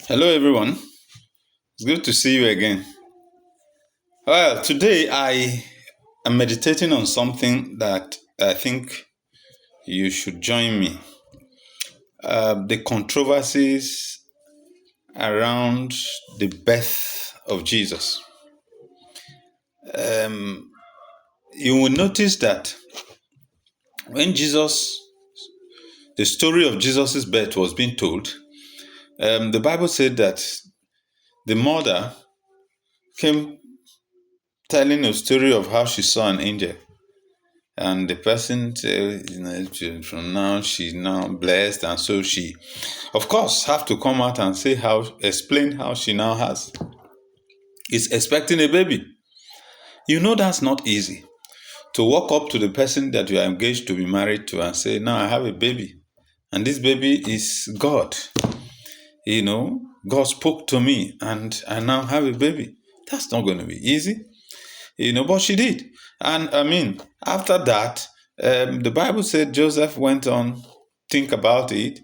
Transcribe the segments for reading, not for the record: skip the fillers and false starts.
Hello, everyone. It's good to see you again. Well, today I am meditating on something that I think you should join me. The controversies around the birth of Jesus. You will notice that when the story of Jesus' birth was being told, the Bible said that the mother came telling a story of how she saw an angel. And the person said, from now she's now blessed, and so she, of course, have to come out and explain how she now is expecting a baby. You know that's not easy to walk up to the person that you are engaged to be married to and say, "Now I have a baby, and this baby is God. God spoke to me, and I now have a baby." That's not going to be easy. But she did. And after that, the Bible said Joseph went on think about it.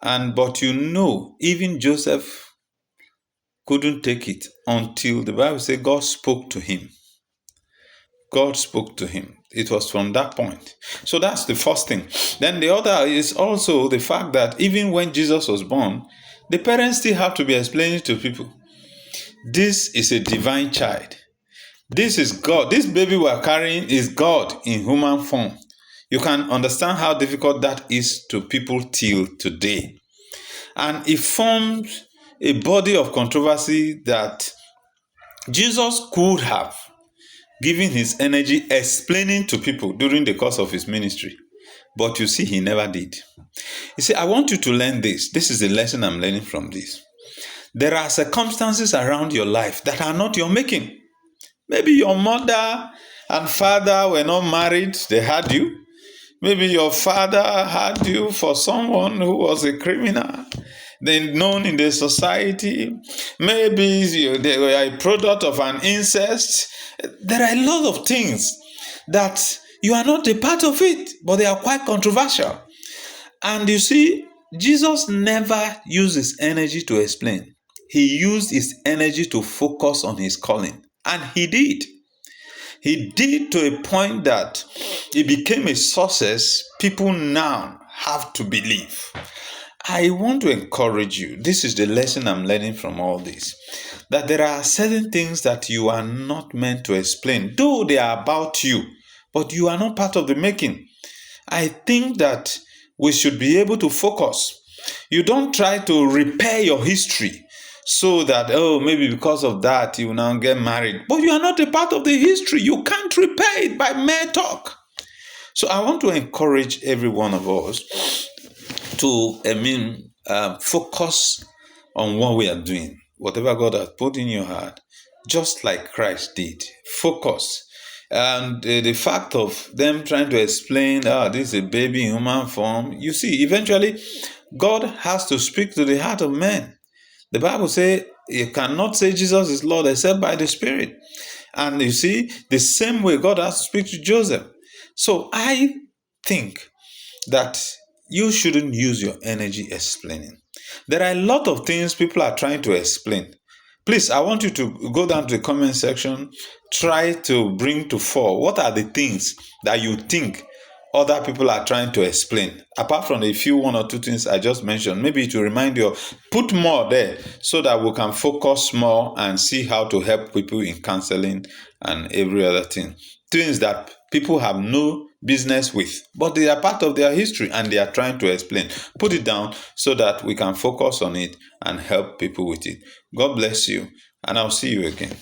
But even Joseph couldn't take it until the Bible said God spoke to him. God spoke to him. It was from that point. So that's the first thing. Then the other is also the fact that even when Jesus was born, the parents still have to be explaining to people, this is a divine child. This is God. This baby we are carrying is God in human form. You can understand how difficult that is to people till today. And it forms a body of controversy that Jesus could have given his energy explaining to people during the course of his ministry. But you see, he never did. You see, I want you to learn this. This is the lesson I'm learning from this. There are circumstances around your life that are not your making. Maybe your mother and father were not married, they had you. Maybe your father had you for someone who was a criminal, then known in the society. Maybe they were a product of an incest. There are a lot of things that you are not a part of it, but they are quite controversial. And you see, Jesus never used his energy to explain. He used his energy to focus on his calling. And he did. He did to a point that it became a success people now have to believe. I want to encourage you. This is the lesson I'm learning from all this. That there are certain things that you are not meant to explain, though they are about you, but you are not part of the making. I think that we should be able to focus. You don't try to repair your history so that, maybe because of that, you will now get married. But you are not a part of the history. You can't repair it by mere talk. So I want to encourage every one of us to, focus on what we are doing. Whatever God has put in your heart, just like Christ did. Focus. And the fact of them trying to explain, this is a baby in human form. You see, eventually, God has to speak to the heart of man. The Bible says you cannot say Jesus is Lord except by the Spirit. And you see, the same way God has to speak to Joseph. So I think that you shouldn't use your energy explaining. There are a lot of things people are trying to explain. Please, I want you to go down to the comment section, try to bring to fore what are the things that you think other people are trying to explain. Apart from the few one or two things I just mentioned, maybe to remind you, put more there so that we can focus more and see how to help people in counseling and every other thing. Things that people have no business with, but they are part of their history and they are trying to explain. Put it down so that we can focus on it and help people with it. God bless you, and I'll see you again.